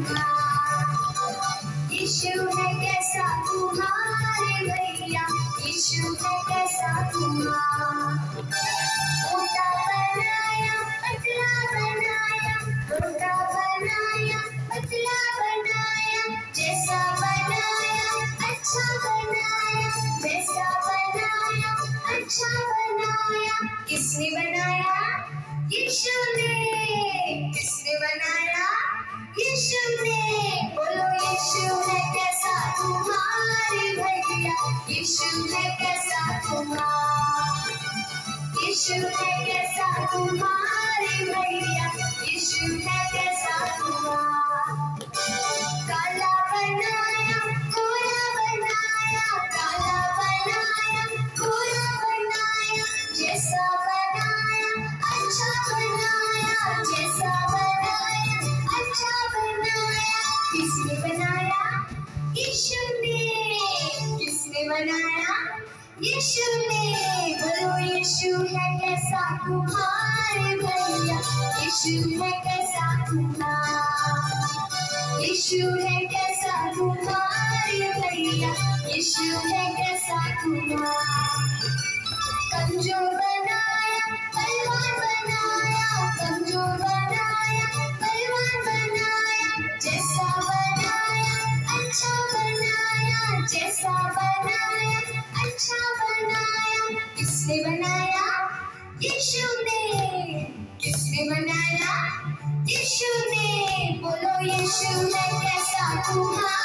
दूंगा। यीशु है कैसा तुम्हारे भैया, यीशु है कैसा दूंगा। मोटा बनाया पतला बनाया, मोटा बनाया पतला बनाया, जैसा बनाया अच्छा बनाया, जैसा बनाया अच्छा बनाया। किसने बनाया? यीशु ने। किसने बनाया? यीशु ने। बोलो यीशु है कैसा तुम्हारे भैया, यीशु है कैसा तुम्हारा। यीशु है कैसा तुम्हारे भैया, यीशु है कैसा तुम्हारा। काला बनाया गोरा बनाया, काला बनाया गोरा बनाया, जैसा बनाया अच्छा बनाया, जैसा बनाया अच्छा बनाया। किसने बनाया? यीशु ने। किसने बनाया? यीशु ने। बोलो यीशु है कैसा तुम्हारे भैया, यीशु है कैसा तुम्हारा। यीशु है कैसा तुम्हारे भैया, यीशु है कैसा तुम्हारा। कमजोर बनाया पहलवान बनाया, कमजोर बनाया पहलवान बनाया, जैसा बनाया अच्छा बनाया, जैसा बनाया अच्छा बनाया। किसने बनाया? यीशु ने। किसने बनाया? यीशु ने। बोलो यीशु है कैसा तुम्हारा